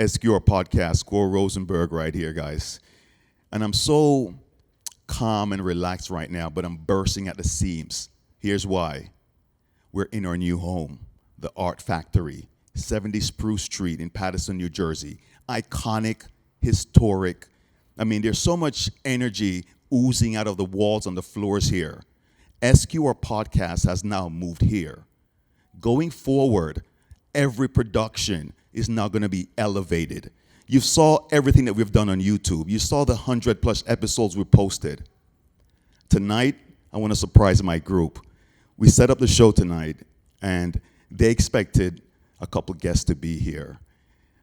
SQR Podcast, Squirrel Rosenberg right here, guys. And I'm so calm and relaxed right now, but I'm bursting at the seams. Here's why. We're in our new home, the Art Factory, 70 Spruce Street in Paterson, New Jersey. Iconic, historic. I mean, there's so much energy oozing out of the walls and the floors here. SQR Podcast has now moved here. Going forward, every production is now going to be elevated. You saw everything that we've done on YouTube. You saw the 100+ episodes we posted. Tonight, I want to surprise my group. We set up the show tonight, and they expected a couple guests to be here.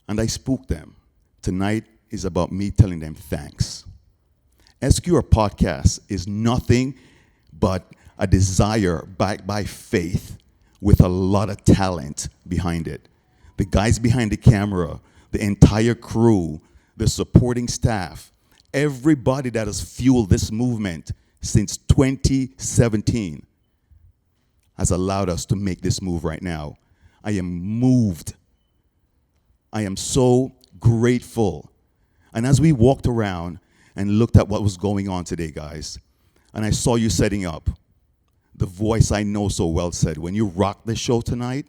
And I spooked them. Tonight is about me telling them thanks. SQR Podcast is nothing but a desire backed by faith with a lot of talent behind it. The guys behind the camera, the entire crew, the supporting staff, everybody that has fueled this movement since 2017 has allowed us to make this move right now. I am moved. I am so grateful. And as we walked around and looked at what was going on today, guys, and I saw you setting up, the voice I know so well said, when you rock the show tonight,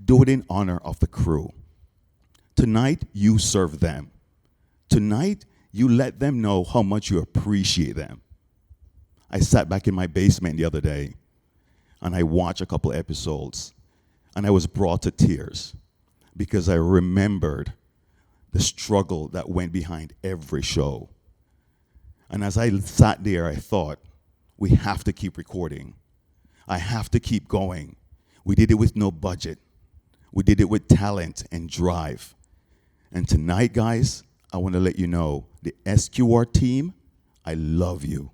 do it in honor of the crew. Tonight, you serve them. Tonight, you let them know how much you appreciate them. I sat back in my basement the other day, and I watched a couple episodes, and I was brought to tears because I remembered the struggle that went behind every show. And as I sat there, I thought, we have to keep recording. I have to keep going. We did it with no budget. We did it with talent and drive. And tonight, guys, I want to let you know, the SQR team, I love you.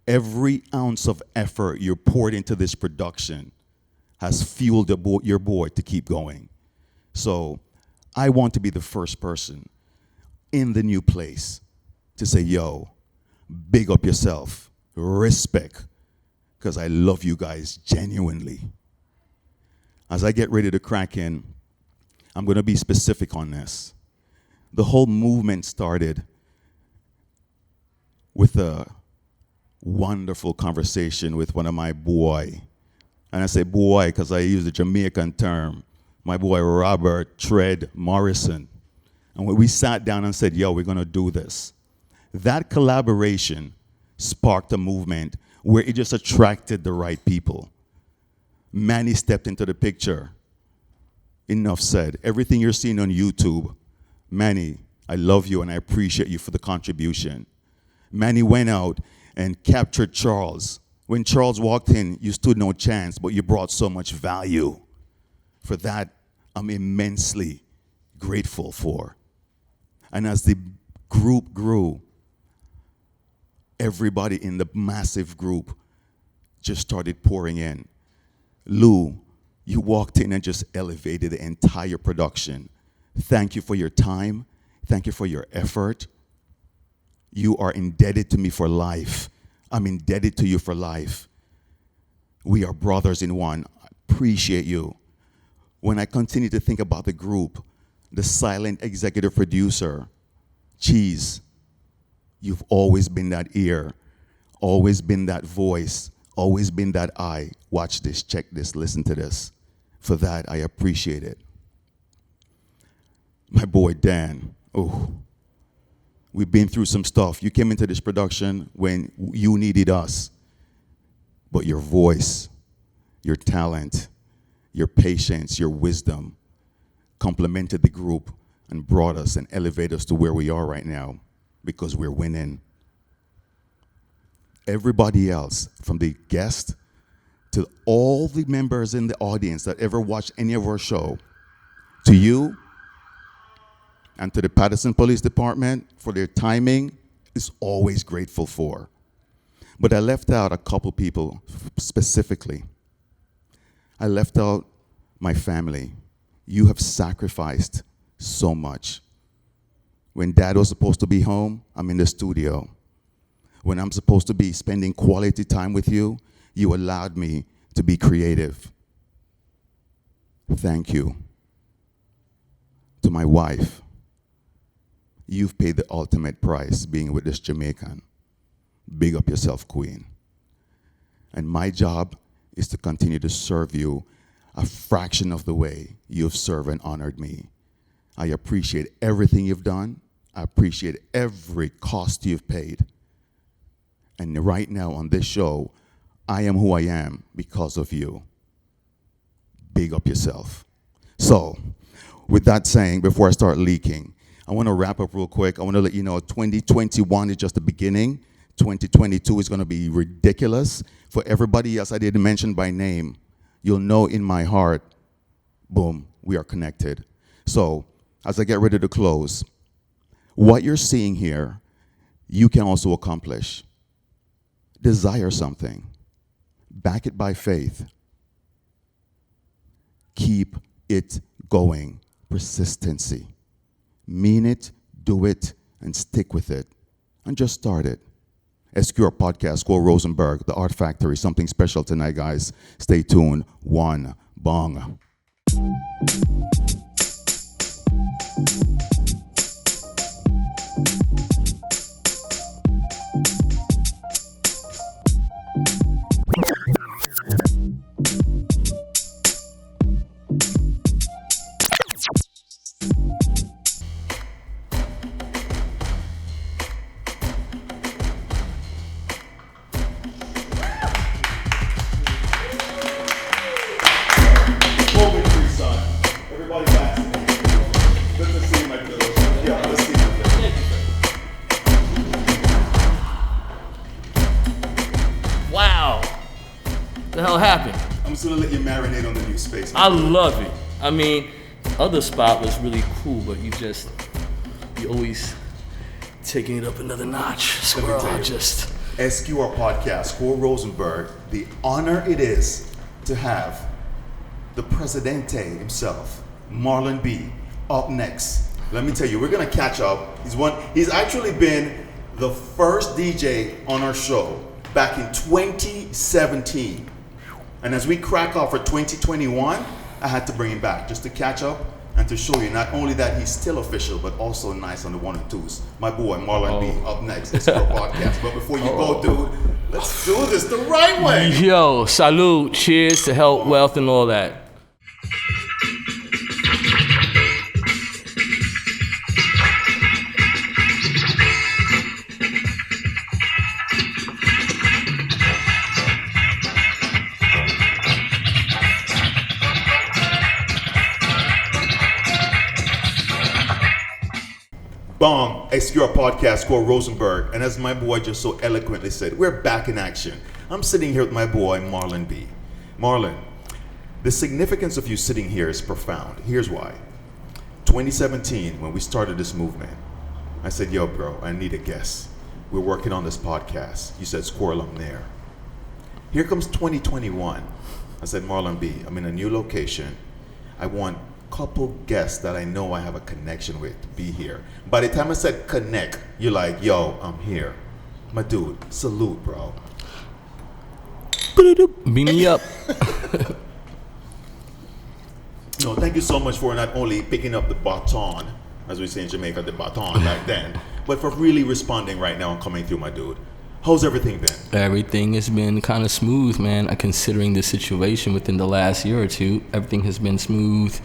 Every ounce of effort you poured into this production has fueled your boy to keep going. So I want to be the first person in the new place to say, yo, big up yourself, respect, because I love you guys genuinely. As I get ready to crack in, I'm going to be specific on this. The whole movement started with a wonderful conversation with one of my boy. And I say boy because I use the Jamaican term. My boy Robert Tread Morrison. And when we sat down and said, yo, we're going to do this, that collaboration sparked a movement where it just attracted the right people. Manny stepped into the picture. Enough said. Everything you're seeing on YouTube, Manny, I love you and I appreciate you for the contribution. Manny went out and captured Charles. When Charles walked in, you stood no chance, but you brought so much value. For that, I'm immensely grateful for. And as the group grew, everybody in the massive group just started pouring in. Lou, you walked in and just elevated the entire production. Thank you for your time. Thank you for your effort. You are indebted to me for life. I'm indebted to you for life. We are brothers in one. I appreciate you. When I continue to think about the group, the silent executive producer, Cheese, you've always been that ear, always been that voice, always been that eye. Watch this, check this, listen to this. For that, I appreciate it. My boy Dan, we've been through some stuff. You came into this production when you needed us. But your voice, your talent, your patience, your wisdom complemented the group and brought us and elevated us to where we are right now because we're winning. Everybody else, from the guest to all the members in the audience that ever watched any of our show, to you and to the Paterson Police Department for their timing, is always grateful for. But I left out a couple people specifically. I left out my family. You have sacrificed so much. When Dad was supposed to be home, I'm in the studio. When I'm supposed to be spending quality time with you, you allowed me to be creative. Thank you. To my wife, You've paid the ultimate price being with this Jamaican. Big up yourself, Queen. And my job is to continue to serve you a fraction of the way you've served and honored me. I appreciate everything you've done. I appreciate every cost you've paid. And right now on this show, I am who I am because of you. Big up yourself. So, with that saying, before I start leaking, I want to wrap up real quick. I want to let you know 2021 is just the beginning. 2022 is going to be ridiculous. For everybody else I didn't mention by name, you'll know in my heart, boom, we are connected. So, as I get ready to close, what you're seeing here, you can also accomplish. Desire something. Back it by faith. Keep it going. Persistency. Mean it, do it, and stick with it. And just start it. SQR Podcast, Squirrel Rosenberg, The Art Factory. Something special tonight, guys. Stay tuned. One bong. The hell happened? I'm just gonna let you marinate on the new space. I love it. I mean, other spot was really cool, but you always taking it up another notch. Squirrel, SQR Podcast, Squirrel Rosenberg. The honor it is to have the Presidente himself, Marlon B, up next. Let me tell you, we're gonna catch up. He's actually been the first DJ on our show back in 2017. And as we crack off for 2021, I had to bring him back just to catch up and to show you not only that he's still official, but also nice on the one and twos. My boy, Marlon B, up next. It's our podcast. But before you go, dude, let's do this the right way. Yo, salute, cheers to health, wealth, and all that. Bong, SQR Podcast, Squirrel Rosenberg. And as my boy just so eloquently said, we're back in action. I'm sitting here with my boy, Marlon B. Marlon, the significance of you sitting here is profound. Here's why. 2017, when we started this movement, I said, yo, bro, I need a guest. We're working on this podcast. You said, Squirrel, I'm there. Here comes 2021. I said, Marlon B, I'm in a new location. I want couple guests that I know I have a connection with to be here. By the time I said connect, you're like, yo, I'm here. My dude, salute, bro. Beam me up. No, thank you so much for not only picking up the baton, as we say in Jamaica, the baton back then, but for really responding right now and coming through, my dude. How's everything been? Everything has been kind of smooth, man. Considering the situation within the last year or two, everything has been smooth.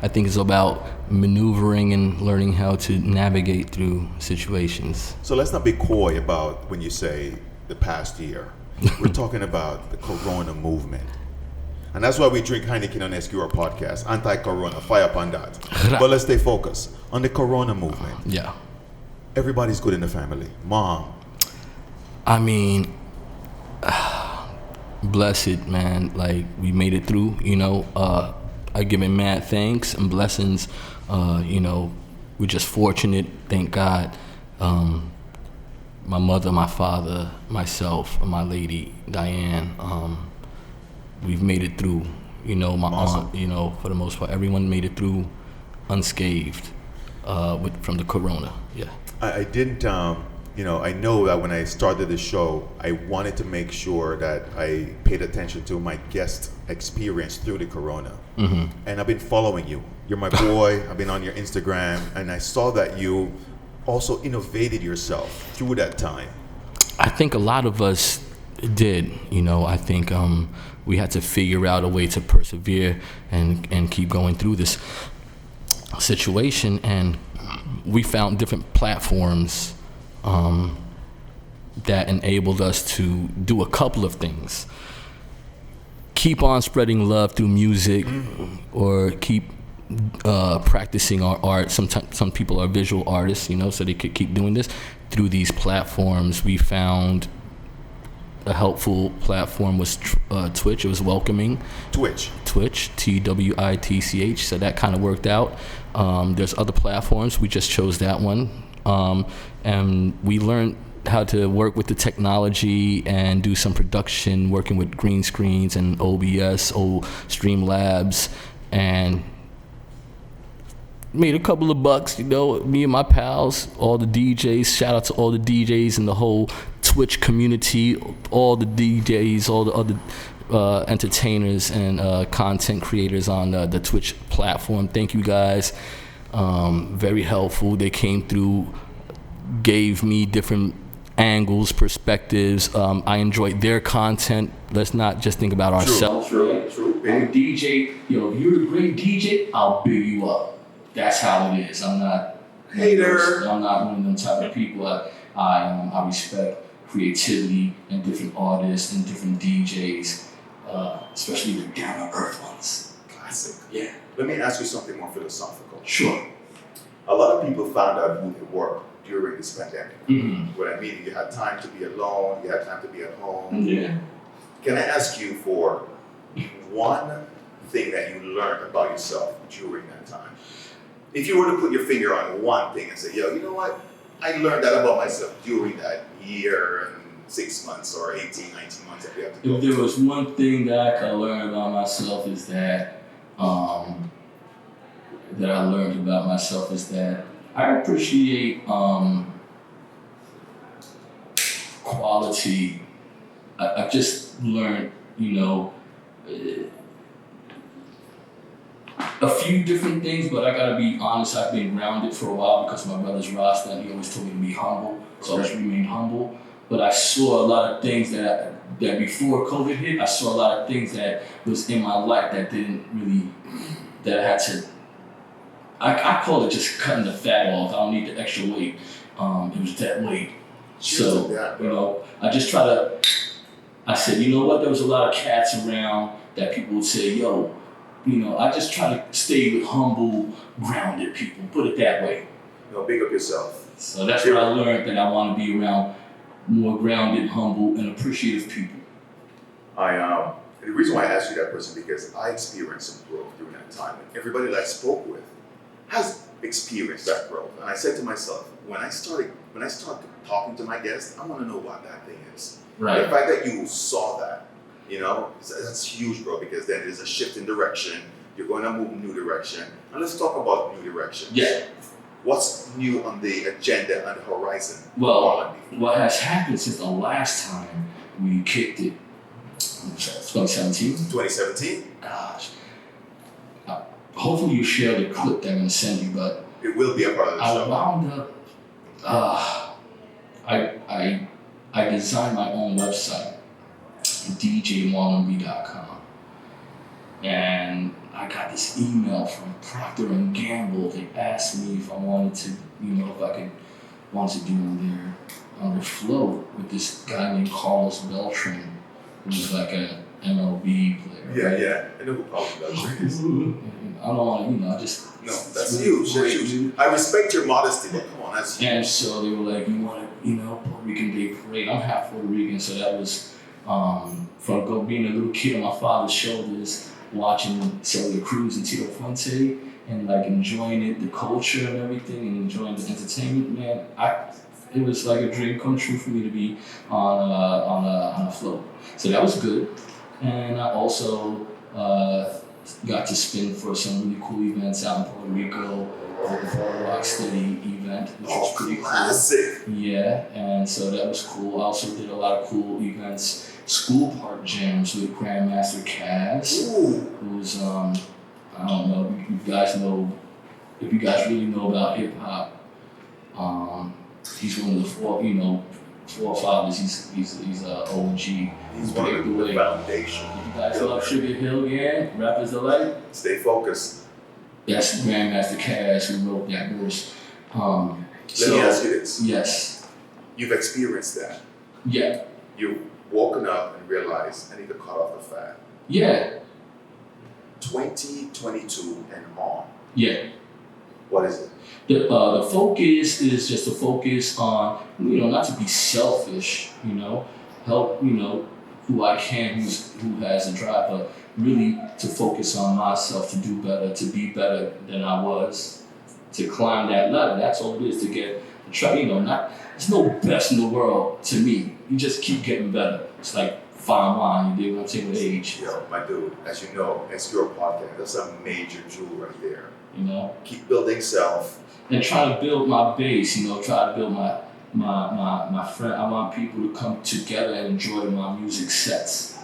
I think it's about maneuvering and learning how to navigate through situations. So let's not be coy about when you say the past year. We're talking about the Corona movement. And that's why we drink Heineken on SQR Podcast. Anti-Corona, fire upon that. But let's stay focused on the Corona movement. Yeah. Everybody's good in the family. Mom. I mean, blessed, man. Like, we made it through, you know. I give him mad thanks and blessings. You know, we're just fortunate, thank God. My mother, my father, myself, and my lady, Diane, we've made it through. You know, my aunt, you know, for the most part, everyone made it through unscathed from the Corona. Yeah. I didn't... you know, I know that when I started the show, I wanted to make sure that I paid attention to my guest experience through the Corona. Mm-hmm. And I've been following you. You're my boy. I've been on your Instagram, and I saw that you also innovated yourself through that time? I think a lot of us did. I think we had to figure out a way to persevere and keep going through this situation, and we found different platforms that enabled us to do a couple of things. Keep on spreading love through music, or keep practicing our art. Some people are visual artists, so they could keep doing this. Through these platforms, we found a helpful platform was Twitch. It was welcoming. Twitch, Twitch, so that kind of worked out. There's other platforms. We just chose that one. And we learned how to work with the technology and do some production, working with green screens and OBS, Streamlabs, and made a couple of bucks, me and my pals, all the DJs. Shout out to all the DJs in the whole Twitch community, all the DJs, all the other entertainers and content creators on the Twitch platform. Thank you guys. Very helpful. They came through, gave me different angles, perspectives. I enjoyed their content. Let's not just think about ourselves. True. I'm a DJ. If you're a great DJ, I'll big you up. That's how it is. I'm not hater. I'm not one of them type of people. I respect creativity and different artists and different DJs, especially the down to earth ones. Classic. Yeah. Let me ask you something more philosophical. Sure. A lot of people found out who they were during this pandemic. Mm-hmm. What I mean, you had time to be alone, you had time to be at home. Yeah. Can I ask you for one thing that you learned about yourself during that time? If you were to put your finger on one thing and say, you know what? I learned that about myself during that year and 6 months or 18, 19 months that we have to go. If there was one thing that I could learn about myself is that I appreciate quality. I've just learned, a few different things, but I gotta be honest, I've been grounded for a while because my brother's Rasta, and he always told me to be humble, so I just remained humble. But I saw a lot of things that before COVID hit, I saw a lot of things that was in my life that I had to, I call it just cutting the fat off. I don't need the extra weight. It was that weight. So, I just I said, you know what, there was a lot of cats around that people would say, I just try to stay with humble, grounded people, put it that way. Big up yourself. So that's what I learned, that I want to be around more grounded, humble, and appreciative people. The reason why I asked you that person, because I experienced some growth during that time, and everybody that I spoke with has experienced that growth. And I said to myself, when I started talking to my guests, I want to know what that thing is. Right. The fact that you saw that, that's huge, bro, because then there's a shift in direction. You're going to move in a new direction. And let's talk about new directions. Yeah. What's new on the agenda and the horizon? Well, what has happened since the last time we kicked it, 2017? 2017? Gosh. Hopefully you share the clip that I'm going to send you, but it will be a part of the show. I wound up, I designed my own website, djmarlonb.com, and I got this email from Procter & Gamble. They asked me if I wanted to, if I wanted to do on their float with this guy named Carlos Beltran, who's like an MLB player. Yeah. I know who Carlos Beltran is. I don't want to, No, that's huge. That's huge. I respect your modesty, but come on, that's huge. And so they were like, you want to, Puerto Rican Day Parade. I'm half Puerto Rican, so that was from being a little kid on my father's shoulders, watching Celia Cruz and Tito Fuente, and like enjoying it, the culture and everything, and enjoying the entertainment. Man, it was like a dream come true for me to be on a float. So that was good, and I also got to spin for some really cool events out in Puerto Rico. The Rocksteady event, which was pretty classic. Cool. Yeah, and so that was cool. I also did a lot of cool events, school park jams with Grandmaster Kaz, who's I don't know if you guys really know about hip hop. He's one of the forefathers. He's a OG. He's one of the foundation. You guys love Sugar Hill Gang, Rappers Delight. Stay focused. That's Grandmaster Cash who wrote that verse. Let me ask you this. Yes. You've experienced that. Yeah. You've woken up and realized I need to cut off the fat. Yeah. 2022 and on. Yeah. What is it? The focus is just to focus on, not to be selfish, help, who I can, who has a drive, but really to focus on myself, to do better, to be better than I was, to climb that ladder. That's all it is, to try, there's no best in the world to me. You just keep getting better. It's like fine wine, you dig what I'm saying, with age. Yo, my dude, as you know, SQR Podcast, that's a major jewel right there. Keep building self. And try to build my base, try to build my friend. I want people to come together and enjoy my music sets.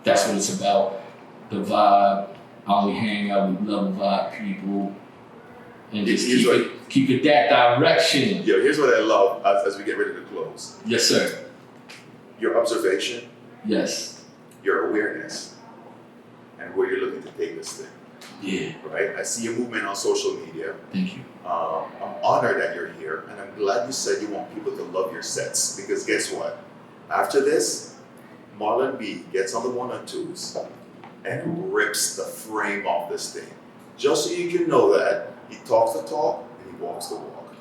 That's what it's about. The vibe. I only hang out with level vibe people. And just keep it that direction. Yo, here's what I love as we get ready to close. Yes, sir. Your observation. Yes. Your awareness. And where you're looking to take this thing. Yeah. Right? I see your movement on social media. Thank you. I'm honored that you're here, and I'm glad you said you want people to love your sets, because guess what? After this, Marlon B gets on the 1 and 2s and rips the frame off this thing. Just so you can know that he talks the talk and he walks the walk.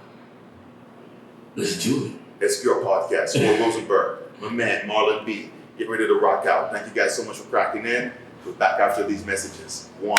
Let's do it. SQR Podcast, Squirrel Rosenberg, my man Marlon B. Get ready to rock out. Thank you guys so much for cracking in. We're back after these messages. 1.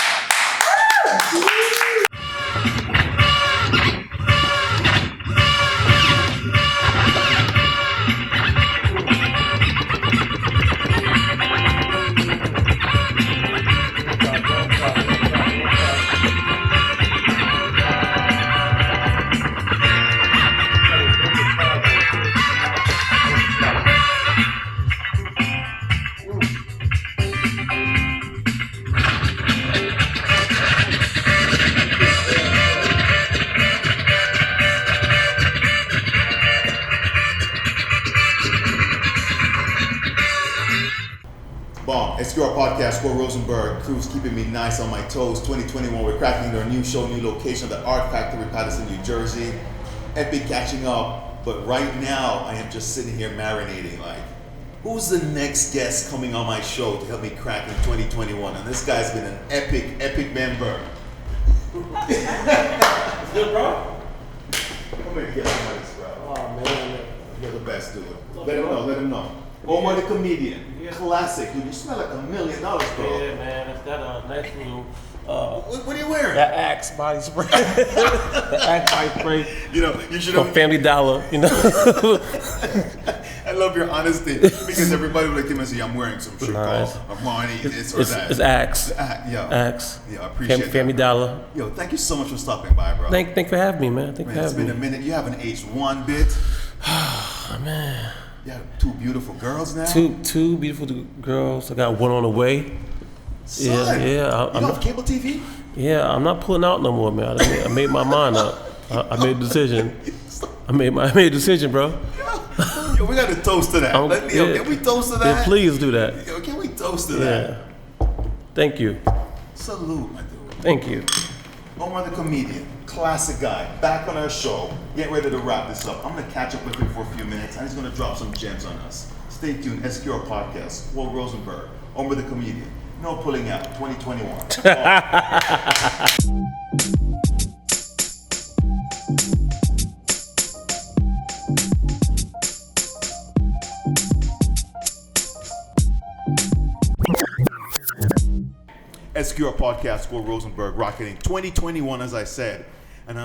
SQR Podcast, Squirrel Rosenberg, crew's keeping me nice on my toes. 2021, we're cracking into our new show, new location, the Art Factory, Patterson, New Jersey. Epic catching up, but right now I am just sitting here marinating like, who's the next guest coming on my show to help me crack in 2021? And this guy's been an epic member. Good, bro? Come here, get some of this, bro. Oh, man. You're the best, dude. Let him know. Omar the comedian. Yeah. Classic, dude. You smell like $1 million, bro. Yeah, man. That's that nice little. What are you wearing? That Axe body spray. The Axe body spray. You should From have. Family Dollar, I love your honesty because everybody would come and say, I'm wearing some shit called Armani, this or that. It's Axe. Yeah. Axe. Yeah, I appreciate that. Family Dollar. Yo, thank you so much for stopping by, bro. Thank for having me, man. It's been a minute. You haven't aged one bit. Oh, man. You have 2 beautiful girls now. Two beautiful girls. I got one on the way. Son, yeah. You have cable TV? Yeah, I'm not pulling out no more, man. I made my mind up. I made a decision. I made a decision, bro. Yo, we got to toast to that. Can we toast to that? Yeah, please do that. Yo, can we toast to that? Yeah. Thank you. Salute, my dude. Thank you. Omar the comedian, classic guy, back on our show. Get ready to wrap this up. I'm going to catch up with him for a few minutes, and he's going to drop some gems on us. Stay tuned. SQR Podcast, Squirrel Rosenberg, Omar the comedian. No pulling out, 2021. SQR Podcast, Squirrel Rosenberg, rocketing 2021, as I said. And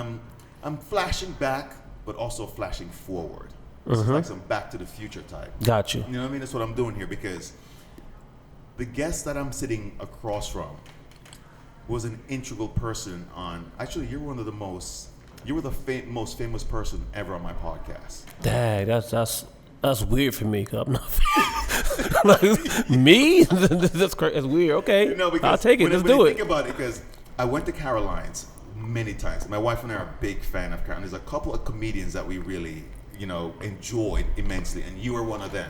I'm flashing back, but also flashing forward. This is like some Back to the Future type. Got you. You know what I mean? That's what I'm doing here, because the guest that I'm sitting across from was an integral person on. Actually, you were the most famous person ever on my podcast. Dang, that's weird for me, cause I'm not like me. That's weird. Okay, Because I'll take it. Let's do it. Think about it, because I went to Caroline's. many times. My wife and I are a big fan of Carlton. There's a couple of comedians that we really, enjoyed immensely, and you were one of them.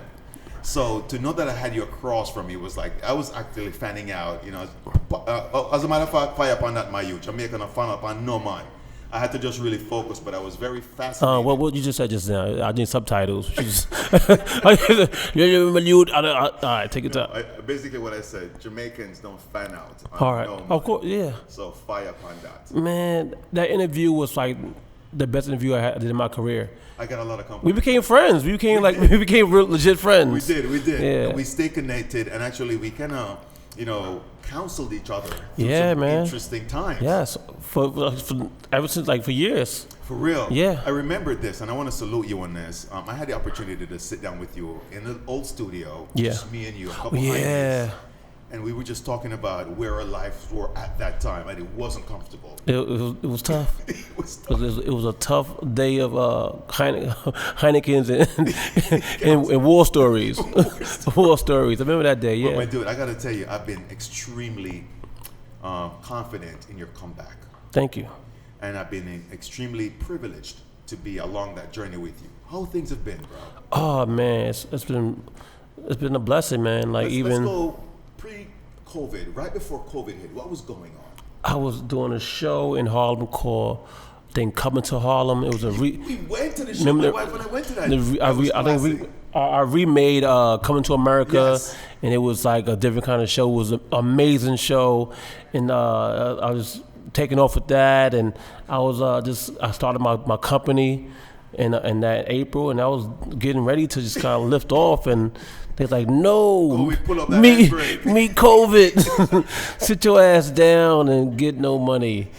So to know that I had you across from me was like, I was actually fanning out, as a matter of fact, fire upon that, my youth. Jamaican a fan upon no man. I had to just really focus, but I was very fascinated. What you just said just now, I need subtitles. All right, take it up. Basically what I said, Jamaicans don't fan out. All right, no man. of course, yeah. So fire upon that. Man, that interview was like the best interview I did in my career. I got a lot of compliments. We became friends. We became real legit friends. We did. Yeah. And we stay connected, and actually we kind of, counseled each other through Yeah, some man. interesting times. Yes, for ever since for years. For real. Yeah. I remember this, and I want to salute you on this. I had the opportunity to sit down with you in the old studio, Yeah. just me and you, a couple Yeah. homies, and we were just talking about where our lives were at that time, and it wasn't comfortable. It was tough. It was tough. It was a tough day of Heineken's and war stories. War stories. I remember that day. But Yeah. my dude, I got to tell you, I've been extremely confident in your comeback. Thank you. And I've been extremely privileged to be along that journey with you. How things have been, bro? Oh man, it's been a blessing, man. Like Let's go pre-COVID, right before COVID hit. What was going on? I was doing a show in Harlem called, I think, Coming to Harlem. It was a We went to the show. Remember My wife and I went to that. I remade Coming to America, Yes. and it was like a different kind of show. It was an amazing show, and I was taking off with that, and I was I started my company in that April, and I was getting ready to just kind of lift off, and they're like, no, we pull up that meet handbrake. COVID, sit your ass down and get no money,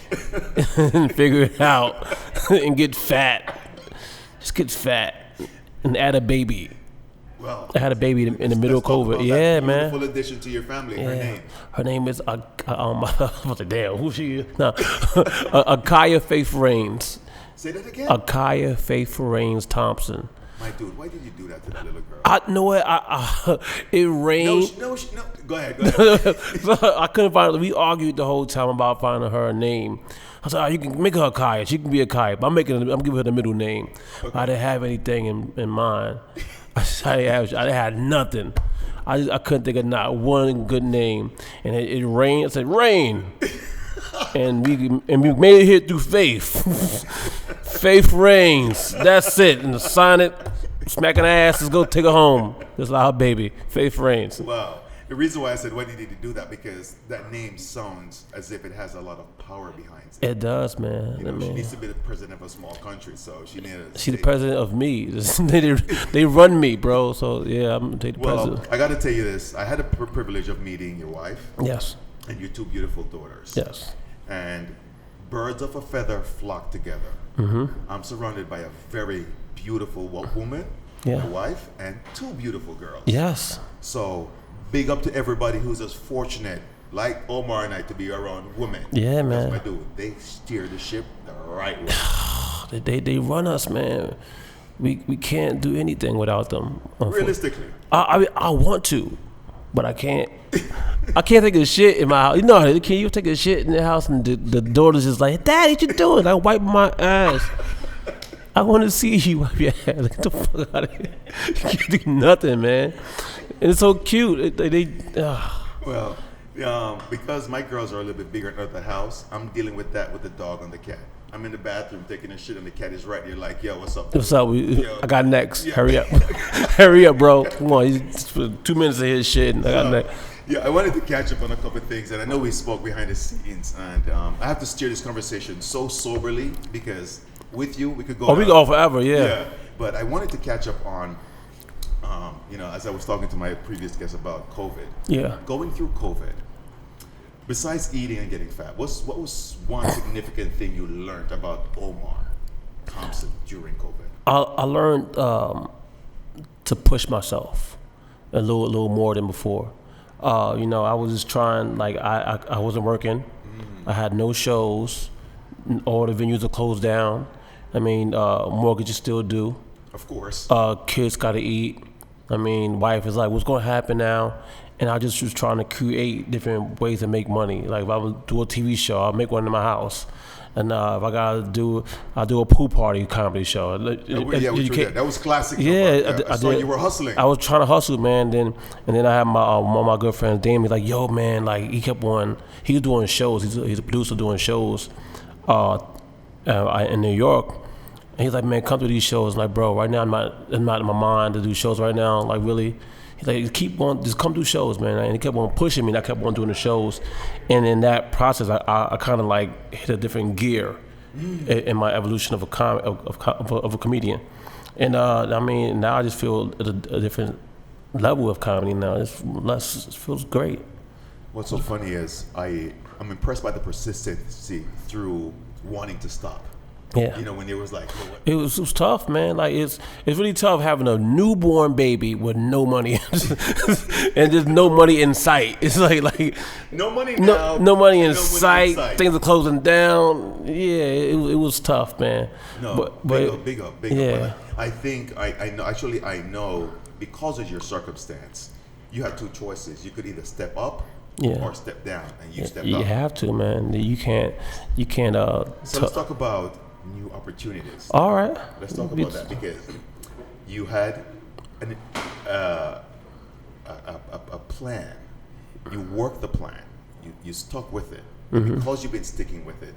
and figure it out, and get fat, just get fat, and add a baby. Well, I had a baby in the middle of let's talk COVID. about Yeah, that man. beautiful addition to your family. Her name. Her name is I was like, damn, who she is? No, Akaya Faith Rains. Say that again. Akaya Faith Rains Thompson. My dude, why did you do that to that little girl? I know what it rained. No. Go ahead. I couldn't find it. We argued the whole time about finding her a name. I said, you can make her Akaya. She can be Akaya, but I'm giving her the middle name. Okay. I didn't have anything in mind. I had nothing. I couldn't think of not one good name. And it rained. I said, rain. and we made it here through faith. Faith reigns. That's it. And sign it, smacking her ass, let's go take her home. That's our baby. Faith reigns. Wow. The reason why I said why did you do that, because that name sounds as if it has a lot of power behind it. It does, man. She needs to be the president of a small country, so she needs. She's the president of me. they run me, bro. So yeah, I'm gonna take the president. I got to tell you this. I had the privilege of meeting your wife. Yes. And your two beautiful daughters. Yes. And birds of a feather flock together. Mm-hmm. I'm surrounded by a very beautiful woman, yeah. my wife, and two beautiful girls. Yes. So big up to everybody who's as fortunate, like Omar and I, to be around women. Yeah, man. That's my dude. They steer the ship the right way. they run us, man. We can't do anything without them. Realistically. I want to, but I can't. I can't take a shit in my house. You know, can you take a shit in the house and the daughter's just like, Daddy, what you doing? I wipe my ass. I want to see you wipe your ass. Get the fuck out of here. You can't do nothing, man. And it's so cute. Well, because my girls are a little bit bigger at the house, I'm dealing with that with the dog and the cat. I'm in the bathroom taking a shit and the cat is right there like, yo, what's up? Dude? What's up? I got next. Yeah. Hurry up. Hurry up, bro. Come on. He's 2 minutes of his shit and I got next. Yeah, I wanted to catch up on a couple of things, and I know we spoke behind the scenes, and I have to steer this conversation so soberly because with you, we could go. Oh, we go forever, yeah. But I wanted to catch up on, as I was talking to my previous guest about COVID. Yeah. Going through COVID, besides eating and getting fat, what was one significant thing you learned about Omar Thompson during COVID? I learned to push myself a little more than before. I was just trying, like, I wasn't working. I had no shows. All the venues are closed down. I mean, mortgages still due. Of course. Kids got to eat. I mean, wife is like, what's going to happen now? And I just was trying to create different ways to make money. Like, if I would do a TV show, I'll make one in my house. And if I I'll do a pool party comedy show. That was classic. Yeah, I saw you were hustling. I was trying to hustle, man. And then I had one of my good friends, Damien. He's like, yo, man, like he was doing shows. He's a producer doing shows in New York. And he's like, man, come to these shows. I'm like, bro, right now I'm not in my mind to do shows right now. Like, really? He's like, keep on, just come do shows, man. And he kept on pushing me, and I kept on doing the shows. And in that process, I kind of like hit a different gear in my evolution of a comedian. And I mean, now I just feel at a different level of comedy now. It feels great. What's so funny is I'm impressed by the persistency through wanting to stop. Yeah. You know, when it was like, it was tough, man. Like it's really tough having a newborn baby with no money and just no money in sight. It's like no money now, no money in sight. Things are closing down. Yeah, it was tough, man. No, but big up. Yeah. But I think I know. Actually, I know because of your circumstance, you had two choices. You could either step up. Yeah. Or step down, and you stepped up. You have to, man. You can't. So let's talk about new opportunities. All right. Let's talk about that because you had a plan. You worked the plan. You stuck with it. Mm-hmm. Because you've been sticking with it,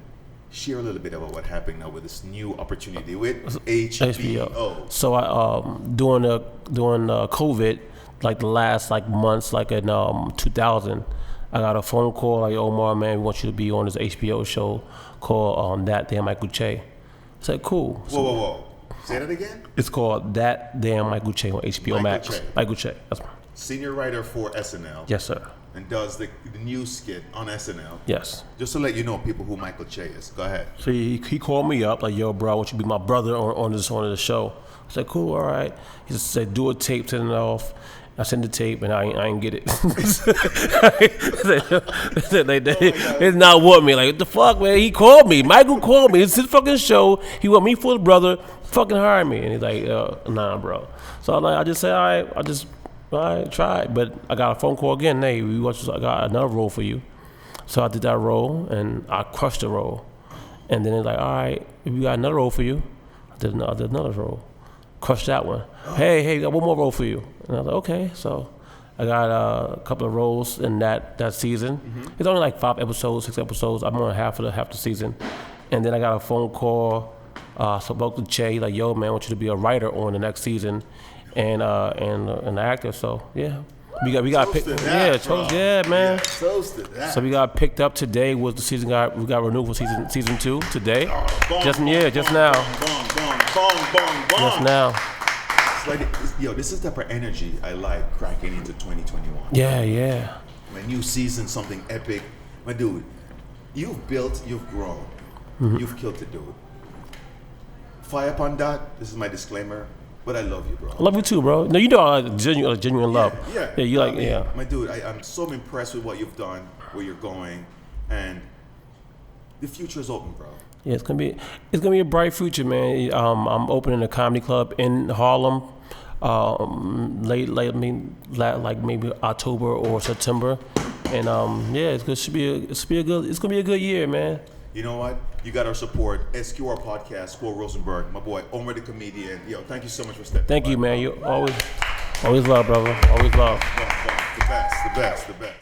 share a little bit about what happened now with this new opportunity with HBO. So I during COVID, like the last like months, like in 2000, I got a phone call like, Omar, man, we want you to be on this HBO show called That Damn Michael Che. I said, cool. Whoa. Say that again? It's called That Damn Michael Che on HBO Max. Michael Che. That's senior writer for SNL. Yes, sir. And does the new skit on SNL. Yes. Just to let you know, people, who Michael Che is. Go ahead. So he called me up like, yo, bro, I want you to be my brother on the show. I said, cool, all right. He just said, do a tape, send it off. I sent the tape and I ain't get it. It's not want me. Like, what the fuck, man? He called me. Michael called me. It's his fucking show. He want me for his brother. Fucking hire me. And he's like, nah, bro. So I just said, all right, try it. But I got a phone call again. Hey, I got another role for you. So I did that role and I crushed the role. And then it's like, all right, we got another role for you. I did another role. Crushed that one. Hey, got one more role for you. And I was like, okay. So I got a couple of roles in that season. Mm-hmm. It's only like 5 episodes, 6 episodes. I'm on half the season. And then I got a phone call. So spoke to Che, like, yo, man, I want you to be a writer on the next season, and an actor. So yeah, we got picked. Yeah, man. Yeah, so we got picked up today. Was the season we got renewed for season 2 today? Just now. Just now. Yo, this is the type of energy I like cracking into 2021. Yeah. My new season, something epic. My dude, you've built, you've grown, you've killed it, dude. Fire upon that. This is my disclaimer, but I love you, bro. I love you too, bro. No, you know, genuine love. Yeah. You like, yeah. My dude, I'm so impressed with what you've done, where you're going, and the future is open, bro. Yeah, it's gonna be a bright future, man. I'm opening a comedy club in Harlem, like maybe October or September, and it's gonna be a good year, man. You know what? You got our support. SQR Podcast, Squirrel Rosenberg, my boy Omar the comedian. Yo, thank you so much for stepping. Thank you, man. You always love, brother. Always love. The best.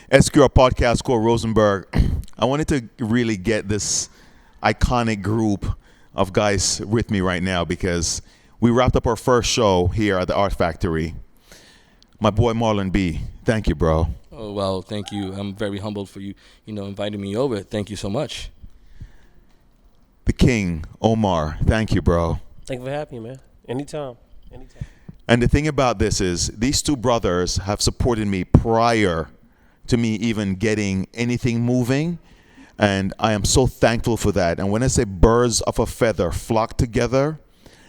SQR Podcast, Squirrel Rosenberg. I wanted to really get this iconic group of guys with me right now because we wrapped up our first show here at the Art Factory. My boy Marlon B, thank you, bro. Oh, well, thank you. I'm very humbled for you, inviting me over. Thank you so much. The King, Omar, thank you, bro. Thank you for having me, man. Anytime. And the thing about this is these two brothers have supported me prior to me even getting anything moving, and I am so thankful for that. And when I say birds of a feather flock together,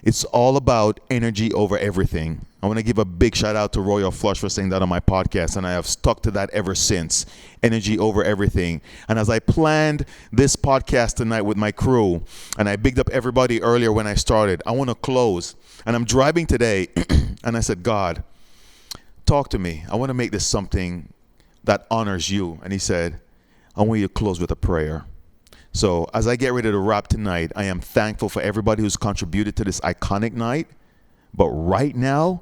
it's all about energy over everything. I want to give a big shout out to Royal Flush for saying that on my podcast, and I have stuck to that ever since. Energy over everything. And as I planned this podcast tonight with my crew, and I bigged up everybody earlier when I started, I want to close. And I'm driving today, and I said, God, talk to me. I want to make this something that honors you. And he said, I want you to close with a prayer. So as I get ready to wrap tonight, I am thankful for everybody who's contributed to this iconic night. But right now,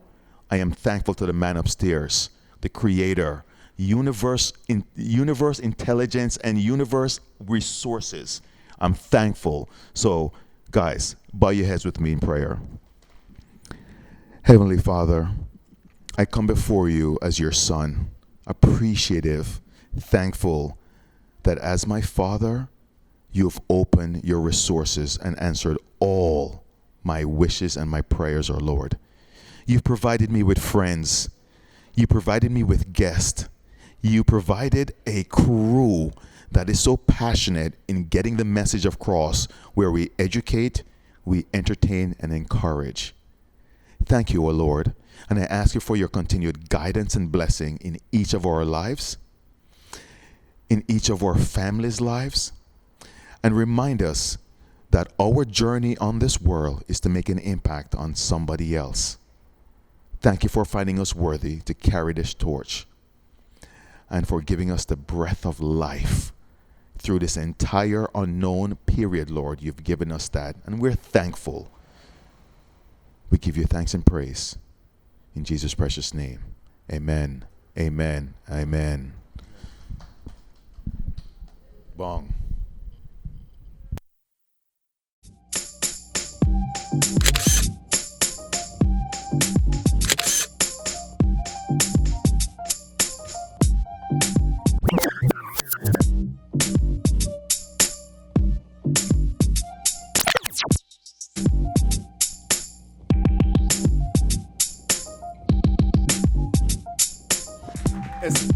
I am thankful to the man upstairs, the creator, universe intelligence, and universe resources. I'm thankful. So, guys, bow your heads with me in prayer. Heavenly Father, I come before you as your son, appreciative, thankful that as my Father, you have opened your resources and answered all my wishes and my prayers, our Lord. You've provided me with friends. You provided me with guests. You provided a crew that is so passionate in getting the message across, where we educate, we entertain, and encourage. Thank you, O Lord. And I ask you for your continued guidance and blessing in each of our lives, in each of our families' lives, and remind us that our journey on this world is to make an impact on somebody else. Thank you for finding us worthy to carry this torch, and for giving us the breath of life through this entire unknown period, Lord. You've given us that, and we're thankful. We give you thanks and praise. In Jesus' precious name, amen, amen, amen. Bong. It's